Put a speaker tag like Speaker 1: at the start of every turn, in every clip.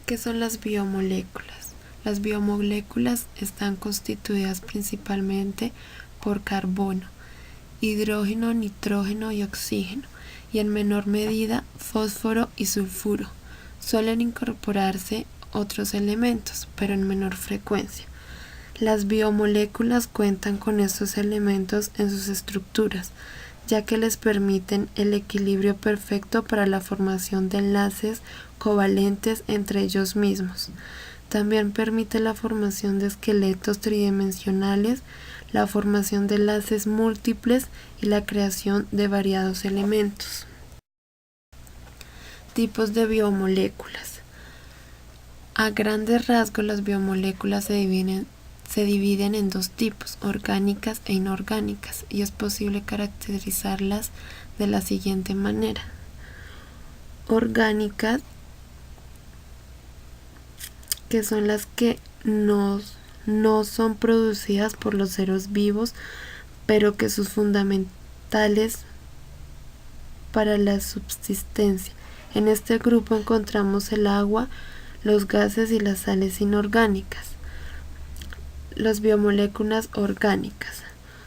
Speaker 1: ¿Qué son las biomoléculas? Las biomoléculas están constituidas principalmente por carbono, hidrógeno, nitrógeno y oxígeno, y en menor medida fósforo y sulfuro. Suelen incorporarse otros elementos, pero en menor frecuencia. Las biomoléculas cuentan con estos elementos en sus estructuras, ya que les permiten el equilibrio perfecto para la formación de enlaces covalentes entre ellos mismos. También permite la formación de esqueletos tridimensionales, la formación de enlaces múltiples y la creación de variados elementos. Tipos de biomoléculas. A grandes rasgos, las biomoléculas se dividen en dos tipos, orgánicas e inorgánicas, y es posible caracterizarlas de la siguiente manera. Orgánicas, que son las que no son producidas por los seres vivos, pero que son fundamentales para la subsistencia. En este grupo encontramos el agua, los gases y las sales inorgánicas. Las biomoléculas orgánicas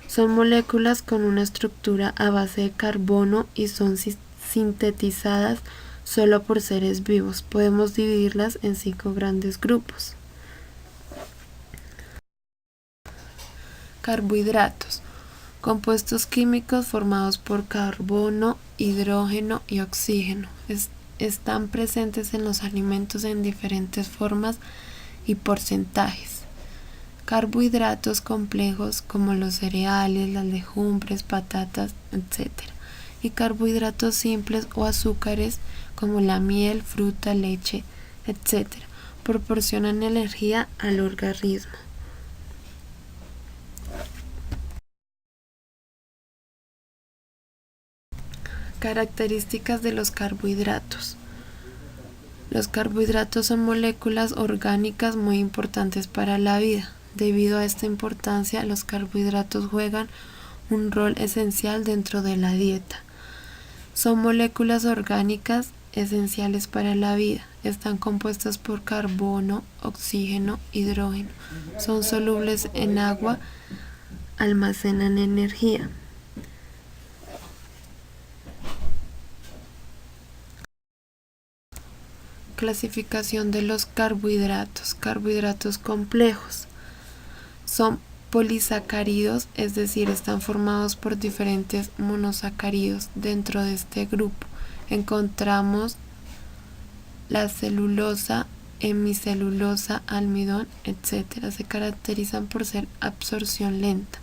Speaker 1: son moléculas con una estructura a base de carbono y son sintetizadas solo por seres vivos. Podemos dividirlas en 5 grandes grupos. Carbohidratos. Compuestos químicos formados por carbono, hidrógeno y oxígeno. Están presentes en los alimentos en diferentes formas y porcentajes. Carbohidratos complejos como los cereales, las legumbres, patatas, etc. Y carbohidratos simples o azúcares como la miel, fruta, leche, etc. proporcionan energía al organismo. Características de los carbohidratos. Los carbohidratos son moléculas orgánicas muy importantes para la vida. Debido a esta importancia, los carbohidratos juegan un rol esencial dentro de la dieta. Son moléculas orgánicas esenciales para la vida. Están compuestas por carbono, oxígeno, hidrógeno. Son solubles en agua, almacenan energía. Clasificación de los carbohidratos. Carbohidratos complejos. Son polisacáridos, es decir, están formados por diferentes monosacáridos. Dentro de este grupo encontramos la celulosa, hemicelulosa, almidón, etc. Se caracterizan por ser absorción lenta.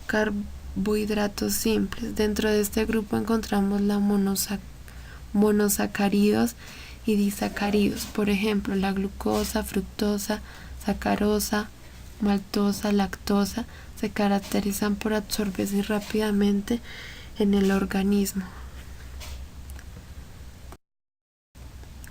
Speaker 1: Carbohidratos simples. Dentro de este grupo encontramos la monosacáridos y disacáridos, por ejemplo, la glucosa, fructosa, sacarosa, maltosa, lactosa, se caracterizan por absorberse rápidamente en el organismo.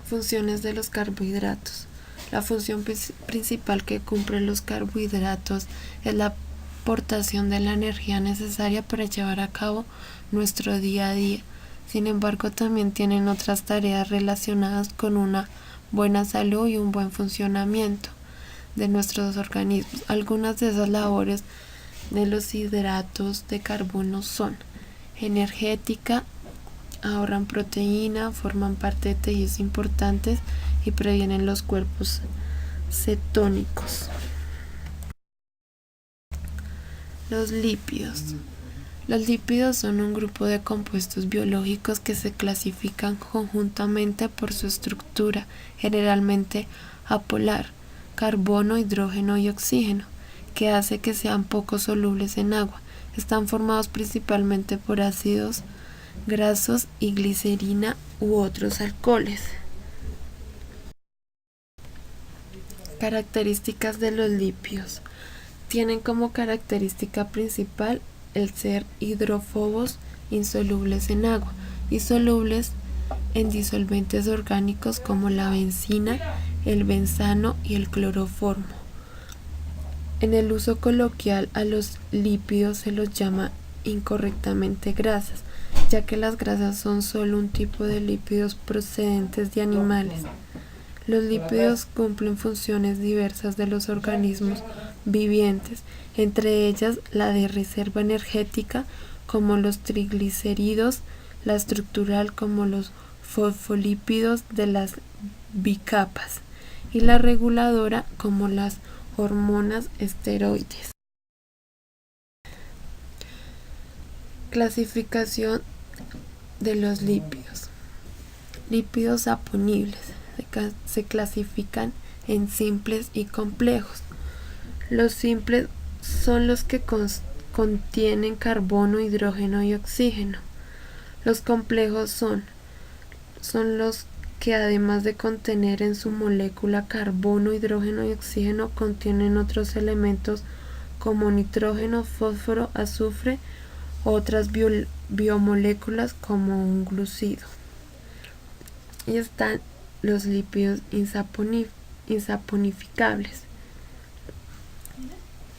Speaker 1: Funciones de los carbohidratos. La función principal que cumplen los carbohidratos es la aportación de la energía necesaria para llevar a cabo nuestro día a día. Sin embargo, también tienen otras tareas relacionadas con una buena salud y un buen funcionamiento de nuestros organismos. Algunas de esas labores de los hidratos de carbono son energética, ahorran proteína, forman parte de tejidos importantes y previenen los cuerpos cetónicos. Los lípidos. Los lípidos son un grupo de compuestos biológicos que se clasifican conjuntamente por su estructura, generalmente apolar, carbono, hidrógeno y oxígeno, que hace que sean poco solubles en agua. Están formados principalmente por ácidos grasos y glicerina u otros alcoholes. Características de los lípidos. Tienen como característica principal el ser hidrófobos, insolubles en agua y solubles en disolventes orgánicos como la benzina, el benzano y el cloroformo. En el uso coloquial a los lípidos se los llama incorrectamente grasas, ya que las grasas son solo un tipo de lípidos procedentes de animales. Los lípidos cumplen funciones diversas de los organismos vivientes, entre ellas la de reserva energética, como los triglicéridos, la estructural, como los fosfolípidos de las bicapas, y la reguladora, como las hormonas esteroides. Clasificación de los lípidos. Lípidos aponibles se clasifican en simples y complejos. Los simples son los que contienen carbono, hidrógeno y oxígeno. Los complejos son los que, además de contener en su molécula carbono, hidrógeno y oxígeno, contienen otros elementos como nitrógeno, fósforo, azufre, otras biomoléculas como un glucido. Y están los lípidos insaponificables: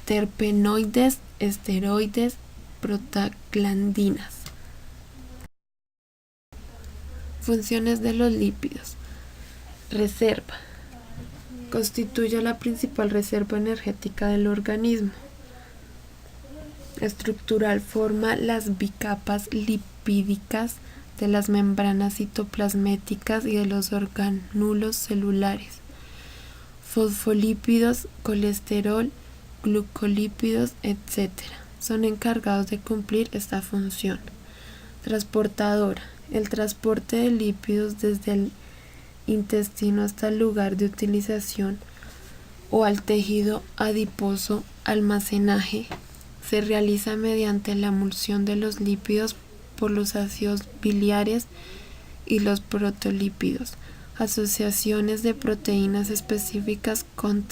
Speaker 1: terpenoides, esteroides, prostaglandinas. Funciones de los lípidos. Reserva. Constituye la principal reserva energética del organismo. Estructural. Forma las bicapas lipídicas de las membranas citoplasmáticas y de los orgánulos celulares. Fosfolípidos, colesterol, glucolípidos, etc. son encargados de cumplir esta función. Transportadora. El transporte de lípidos desde el intestino hasta el lugar de utilización o al tejido adiposo almacenaje se realiza mediante la emulsión de los lípidos por los ácidos biliares y los proteolípidos, asociaciones de proteínas específicas con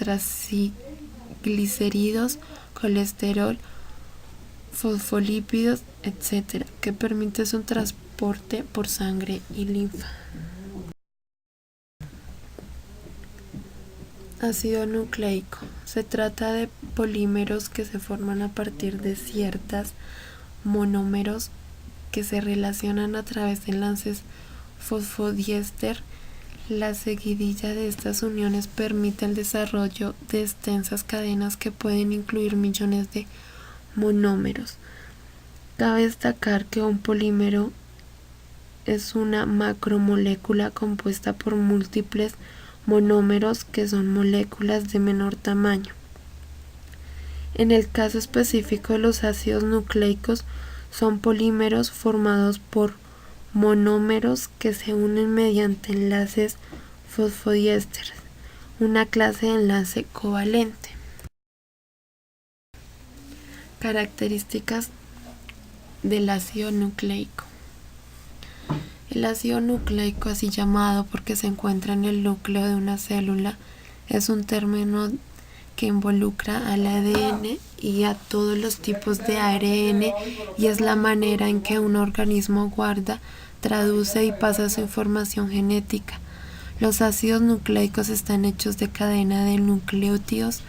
Speaker 1: triglicéridos, colesterol, fosfolípidos, etc., que permite su transporte por sangre y linfa. Ácido nucleico. Se trata de polímeros que se forman a partir de ciertas monómeros que se relacionan a través de enlaces fosfodiéster. La seguidilla de estas uniones permite el desarrollo de extensas cadenas que pueden incluir millones de monómeros. Cabe destacar que un polímero es una macromolécula compuesta por múltiples monómeros que son moléculas de menor tamaño. En el caso específico de los ácidos nucleicos, son polímeros formados por monómeros que se unen mediante enlaces fosfodiésteres, una clase de enlace covalente. Características del ácido nucleico. El ácido nucleico, así llamado porque se encuentra en el núcleo de una célula, es un término que involucra al ADN y a todos los tipos de ARN, y es la manera en que un organismo guarda, traduce y pasa su información genética. Los ácidos nucleicos están hechos de cadena de nucleótidos,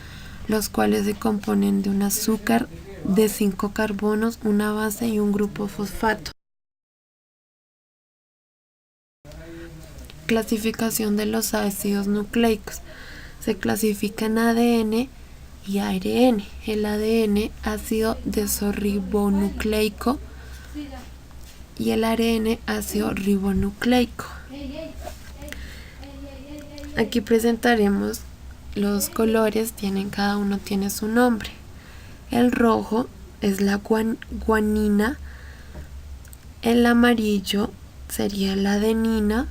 Speaker 1: los cuales se componen de un azúcar de 5 carbonos, una base y un grupo fosfato. Clasificación de los ácidos nucleicos. Se clasifica en ADN y ARN. El ADN, ácido desoxirribonucleico, y el ARN, ácido ribonucleico. Aquí presentaremos los colores, cada uno tiene su nombre. El rojo es la guanina, el amarillo sería la adenina,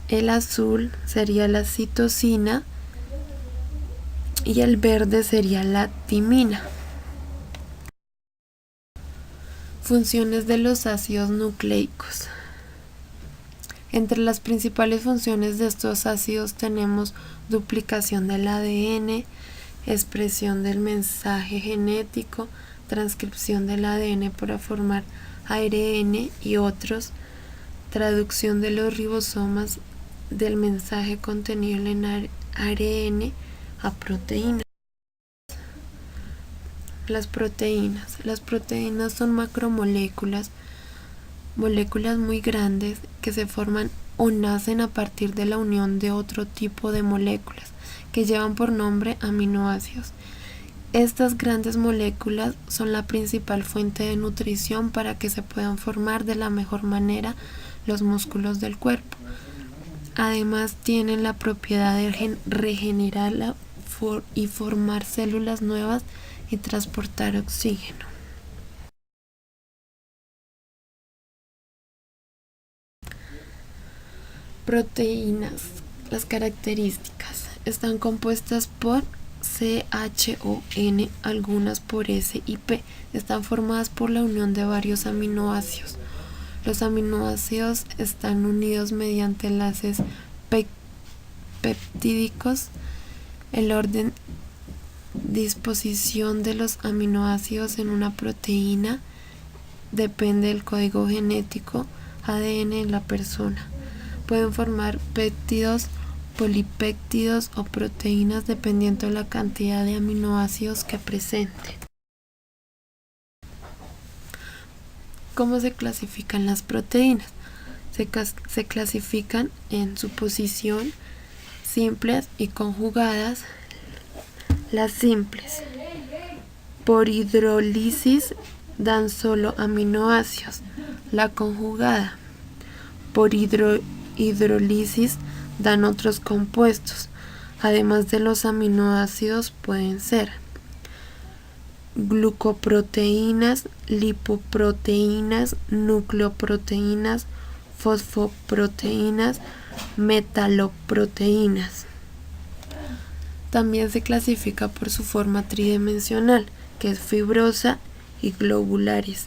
Speaker 1: el azul sería la citosina y el verde sería la timina. Funciones de los ácidos nucleicos. Entre las principales funciones de estos ácidos tenemos duplicación del ADN, expresión del mensaje genético, transcripción del ADN para formar ARN y otros, traducción de los ribosomas del mensaje contenido en ARN a proteínas. Las proteínas. Las proteínas son macromoléculas, moléculas muy grandes que se forman o nacen a partir de la unión de otro tipo de moléculas que llevan por nombre aminoácidos. Estas grandes moléculas son la principal fuente de nutrición para que se puedan formar de la mejor manera los músculos del cuerpo. Además, tienen la propiedad de regenerar y formar células nuevas y transportar oxígeno. Proteínas. Las características. Están compuestas por CHON, algunas por S y P. Están formadas por la unión de varios aminoácidos. Los aminoácidos están unidos mediante enlaces peptídicos. El orden disposición de los aminoácidos en una proteína depende del código genético ADN de la persona. Pueden formar péptidos, polipéptidos o proteínas dependiendo de la cantidad de aminoácidos que presente. ¿Cómo se clasifican las proteínas? Se clasifican en su posición, simples y conjugadas. Las simples, por hidrólisis, dan solo aminoácidos. La conjugada, por hidrólisis, dan otros compuestos. Además de los aminoácidos pueden ser glucoproteínas, lipoproteínas, nucleoproteínas, fosfoproteínas, metaloproteínas. También se clasifica por su forma tridimensional, que es fibrosa y globulares.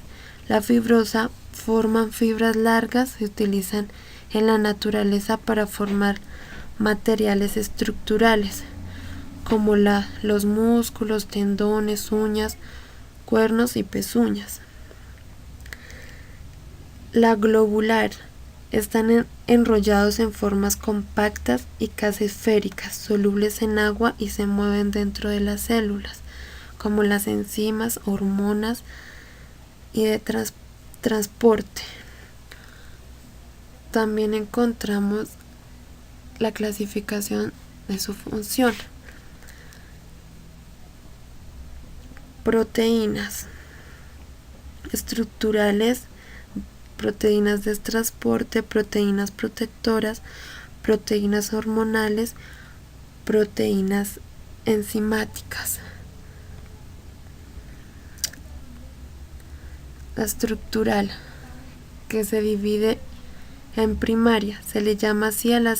Speaker 1: La fibrosa forman fibras largas, se utilizan en la naturaleza para formar materiales estructurales, como los músculos, tendones, uñas, cuernos y pezuñas. La globular están enrollados en formas compactas y casi esféricas, solubles en agua y se mueven dentro de las células, como las enzimas, hormonas y de transporte. También encontramos la clasificación de su función. Proteínas estructurales, proteínas de transporte, proteínas protectoras, proteínas hormonales, proteínas enzimáticas. La estructural, que se divide en primaria, se le llama así a la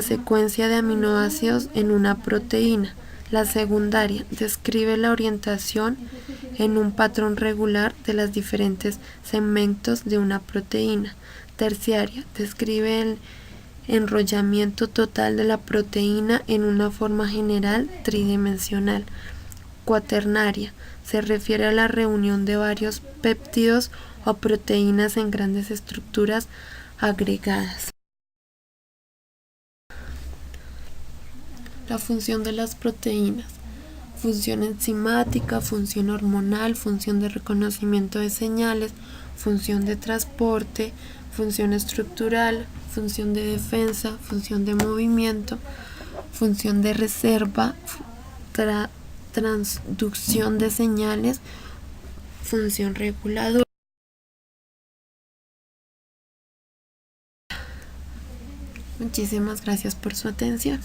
Speaker 1: secuencia de aminoácidos en una proteína. La secundaria describe la orientación en un patrón regular de los diferentes segmentos de una proteína. Terciaria describe el enrollamiento total de la proteína en una forma general tridimensional. Cuaternaria se refiere a la reunión de varios péptidos o proteínas en grandes estructuras agregadas. La función de las proteínas: función enzimática, función hormonal, función de reconocimiento de señales, función de transporte, función estructural, función de defensa, función de movimiento, función de reserva, transducción de señales, función reguladora. Muchísimas gracias por su atención.